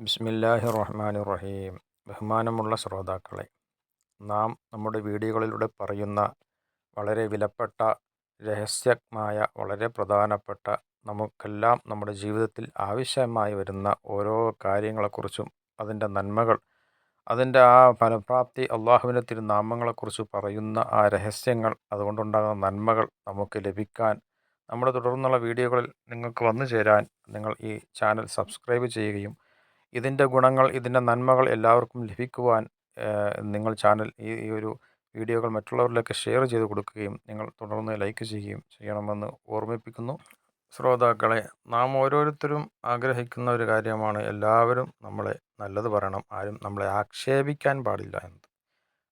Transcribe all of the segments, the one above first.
ബിസ്മില്ലാഹി റഹ്മാനി റഹീം. ബഹുമാനമുള്ള ശ്രോതാക്കളെ, നാം നമ്മുടെ വീഡിയോകളിലൂടെ പറയുന്ന വളരെ വിലപ്പെട്ട, രഹസ്യമായ, വളരെ പ്രധാനപ്പെട്ട, നമുക്കെല്ലാം നമ്മുടെ ജീവിതത്തിൽ ആവശ്യമായി വരുന്ന ഓരോ കാര്യങ്ങളെക്കുറിച്ചും അതിൻ്റെ നന്മകൾ, അതിൻ്റെ ആ ഫലപ്രാപ്തി, അള്ളാഹുവിൻ്റെ തിരുനാമങ്ങളെക്കുറിച്ച് പറയുന്ന ആ രഹസ്യങ്ങൾ, അതുകൊണ്ടുണ്ടാകുന്ന നന്മകൾ നമുക്ക് ലഭിക്കാൻ, നമ്മുടെ തുടർന്നുള്ള വീഡിയോകളിൽ നിങ്ങൾക്ക് വന്നു ചേരാൻ നിങ്ങൾ ഈ ചാനൽ സബ്സ്ക്രൈബ് ചെയ്യുകയും ഇതിൻ്റെ ഗുണങ്ങൾ, ഇതിൻ്റെ നന്മകൾ എല്ലാവർക്കും ലഭിക്കുവാൻ നിങ്ങൾ ചാനൽ ഈ ഒരു വീഡിയോകൾ മറ്റുള്ളവരിലേക്ക് ഷെയർ ചെയ്ത് കൊടുക്കുകയും നിങ്ങൾ തുടർന്ന് ലൈക്ക് ചെയ്യുകയും ചെയ്യണമെന്ന് ഓർമ്മിപ്പിക്കുന്നു. ശ്രോതാക്കളെ, നാം ഓരോരുത്തരും ആഗ്രഹിക്കുന്ന ഒരു കാര്യമാണ് എല്ലാവരും നമ്മളെ നല്ലത് പറയണം, ആരും നമ്മളെ ആക്ഷേപിക്കാൻ പാടില്ല എന്നത്.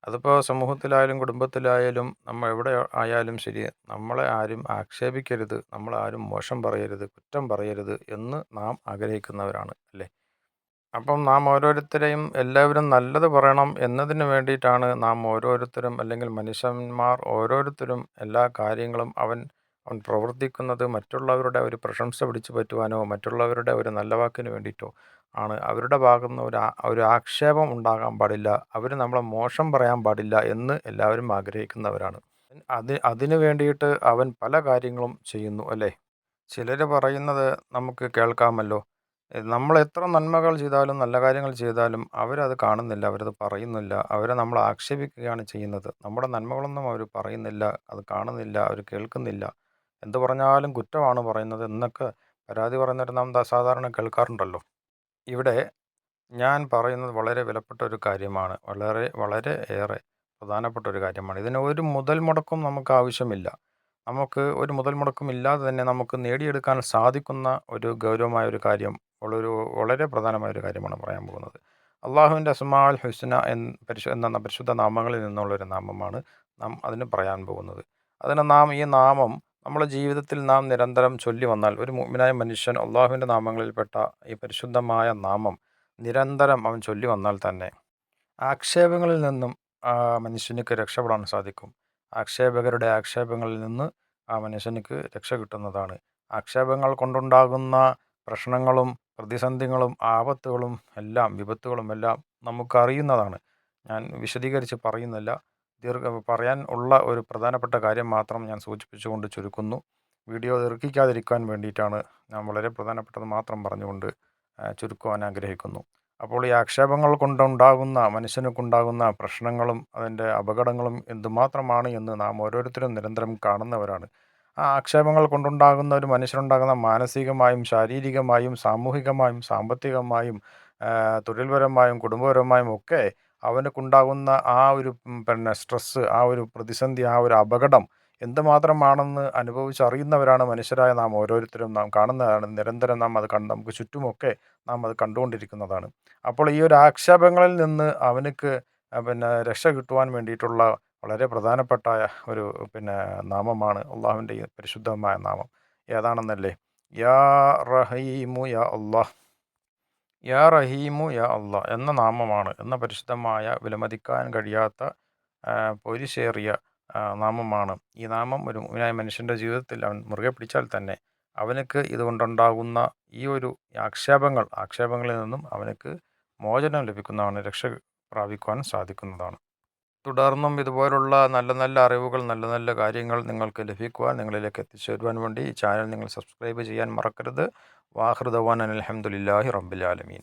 അതിപ്പോൾ സമൂഹത്തിലായാലും കുടുംബത്തിലായാലും നമ്മൾ എവിടെ ആയാലും ശരി, നമ്മളെ ആരും ആക്ഷേപിക്കരുത്, നമ്മളാരും മോശം പറയരുത്, കുറ്റം പറയരുത് എന്ന് നാം ആഗ്രഹിക്കുന്നവരാണ്, അല്ലേ? അപ്പം നാം ഓരോരുത്തരെയും എല്ലാവരും നല്ലത് പറയണം എന്നതിന് വേണ്ടിയിട്ടാണ് നാം ഓരോരുത്തരും, അല്ലെങ്കിൽ മനുഷ്യന്മാർ ഓരോരുത്തരും എല്ലാ കാര്യങ്ങളും അവൻ പ്രവർത്തിക്കുന്നത് മറ്റുള്ളവരുടെ ഒരു പ്രശംസ പിടിച്ചു പറ്റുവാനോ മറ്റുള്ളവരുടെ ഒരു നല്ല വാക്കിന് വേണ്ടിയിട്ടോ ആണ്. അവരുടെ ഭാഗത്തുനിന്ന് ഒരു ആക്ഷേപം ഉണ്ടാകാൻ പാടില്ല, അവർ നമ്മളെ മോശം പറയാൻ പാടില്ല എന്ന് എല്ലാവരും ആഗ്രഹിക്കുന്നവരാണ്. അതിനു വേണ്ടിയിട്ട് അവൻ പല കാര്യങ്ങളും ചെയ്യുന്നു, അല്ലേ? ചിലർ പറയുന്നത് നമുക്ക് കേൾക്കാമല്ലോ. നമ്മൾ എത്ര നന്മകൾ ചെയ്താലും നല്ല കാര്യങ്ങൾ ചെയ്താലും അവരത് കാണുന്നില്ല, അവരത് പറയുന്നില്ല, അവരെ നമ്മൾ ആക്ഷേപിക്കുകയാണ് ചെയ്യുന്നത്. നമ്മുടെ നന്മകളൊന്നും അവർ പറയുന്നില്ല, അത് കാണുന്നില്ല, അവർ കേൾക്കുന്നില്ല. എന്ത് പറഞ്ഞാലും കുറ്റമാണ് പറയുന്നത് എന്നൊക്കെ പരാതി പറയുന്നവർ നാം സാധാരണ കേൾക്കാറുണ്ടല്ലോ. ഇവിടെ ഞാൻ പറയുന്നത് വളരെ വിലപ്പെട്ട ഒരു കാര്യമാണ്, വളരെ വളരെ ഏറെ പ്രധാനപ്പെട്ട ഒരു കാര്യമാണ്. ഇതിന് ഒരു മുതൽ മുടക്കും നമുക്ക് ആവശ്യമില്ല. നമുക്ക് ഒരു മുതൽ മുടക്കും ഇല്ലാതെ തന്നെ നമുക്ക് നേടിയെടുക്കാൻ സാധിക്കുന്ന ഒരു ഗൗരവമായ ഒരു കാര്യം, വളരെ പ്രധാനമായ ഒരു കാര്യമാണ് പറയാൻ പോകുന്നത്. അള്ളാഹുവിൻ്റെ അസ്മാഉൽ ഹുസ്ന എന്ന പരിശുദ്ധ നാമങ്ങളിൽ നിന്നുള്ളൊരു നാമമാണ് നാം അതിന് പറയാൻ പോകുന്നത്. ഈ നാമം നമ്മുടെ ജീവിതത്തിൽ നാം നിരന്തരം ചൊല്ലി വന്നാൽ, ഒരു മുഅ്മിനായ മനുഷ്യൻ അള്ളാഹുവിൻ്റെ നാമങ്ങളിൽപ്പെട്ട ഈ പരിശുദ്ധമായ നാമം നിരന്തരം അവൻ ചൊല്ലി വന്നാൽ തന്നെ ആക്ഷേപങ്ങളിൽ നിന്നും ആ മനുഷ്യനിക്ക് രക്ഷപ്പെടാൻ സാധിക്കും. ആക്ഷേപകരുടെ ആക്ഷേപങ്ങളിൽ നിന്ന് ആ മനുഷ്യനിക്ക് രക്ഷ കിട്ടുന്നതാണ്. ആക്ഷേപങ്ങൾ കൊണ്ടുണ്ടാകുന്ന പ്രശ്നങ്ങളും പ്രതിസന്ധികളും ആപത്തുകളും എല്ലാം, വിപത്തുകളും എല്ലാം നമുക്കറിയുന്നതാണ്. ഞാൻ വിശദീകരിച്ച് പറയുന്നില്ല. പറയാൻ ഉള്ള ഒരു പ്രധാനപ്പെട്ട കാര്യം മാത്രം ഞാൻ സൂചിപ്പിച്ചുകൊണ്ട് ചുരുക്കുന്നു. വീഡിയോ ദീർഘിക്കാതിരിക്കാൻ വേണ്ടിയിട്ടാണ് ഞാൻ വളരെ പ്രധാനപ്പെട്ടത് മാത്രം പറഞ്ഞുകൊണ്ട് ചുരുക്കുവാൻ ആഗ്രഹിക്കുന്നു. അപ്പോൾ ഈ ആക്ഷേപങ്ങൾ കൊണ്ടുണ്ടാകുന്ന, മനുഷ്യനുണ്ടാകുന്ന പ്രശ്നങ്ങളും അതിൻ്റെ അപകടങ്ങളും എന്തുമാത്രമാണ് എന്ന് നാം ഓരോരുത്തരും നിരന്തരം കാണുന്നവരാണ്. ആ ആക്ഷേപങ്ങൾ കൊണ്ടുണ്ടാകുന്ന ഒരു മനുഷ്യനുണ്ടാകുന്ന മാനസികമായും ശാരീരികമായും സാമൂഹികമായും സാമ്പത്തികമായും തൊഴിൽപരമായും കുടുംബപരമായും ഒക്കെ അവനക്കുണ്ടാകുന്ന ആ ഒരു സ്ട്രെസ്സ്, ആ ഒരു പ്രതിസന്ധി, ആ ഒരു അപകടം എന്തുമാത്രമാണെന്ന് അനുഭവിച്ചറിയുന്നവരാണ് മനുഷ്യരായ നാം ഓരോരുത്തരും. നാം കാണുന്നതാണ്, നിരന്തരം നാം അത് നമുക്ക് ചുറ്റുമൊക്കെ നാം അത് കണ്ടുകൊണ്ടിരിക്കുന്നതാണ്. അപ്പോൾ ഈ ഒരു ആക്ഷേപങ്ങളിൽ നിന്ന് അവനക്ക് രക്ഷ കിട്ടുവാൻ വേണ്ടിയിട്ടുള്ള വളരെ പ്രധാനപ്പെട്ട ഒരു നാമമാണ് അള്ളാഹുവിൻ്റെ ഈ പരിശുദ്ധമായ നാമം. ഏതാണെന്നല്ലേ? യാ റഹീമു യാ അള്ളാഹ്, യാ റഹീമു യാ അള്ളാഹ് എന്ന നാമമാണ്, എന്ന പരിശുദ്ധമായ വിലമതിക്കാൻ കഴിയാത്ത പോരിശേറിയ നാമമാണ്. ഈ നാമം ഒരു മുഅ്മിനായ മനുഷ്യൻ്റെ ജീവിതത്തിൽ അവൻ മുറുകെ പിടിച്ചാൽ തന്നെ അവനക്ക് ഇതുകൊണ്ടുണ്ടാകുന്ന ഈ ഒരു ആക്ഷേപങ്ങളിൽ നിന്നും അവനക്ക് മോചനം ലഭിക്കുന്നതാണ്, രക്ഷ പ്രാപിക്കുവാൻ സാധിക്കുന്നതാണ്. തുടർന്നും ഇതുപോലുള്ള നല്ല നല്ല അറിവുകൾ, നല്ല നല്ല കാര്യങ്ങൾ നിങ്ങൾക്ക് ലഭിക്കുവാൻ, നിങ്ങളിലേക്ക് എത്തിച്ചേരുവാൻ വേണ്ടി ഈ ചാനൽ നിങ്ങൾ സബ്സ്ക്രൈബ് ചെയ്യാൻ മറക്കരുത്. വാഹിർ ദഅ്വാനാ അൽഹംദുലില്ലാഹി റബ്ബിൽ ആലമീൻ.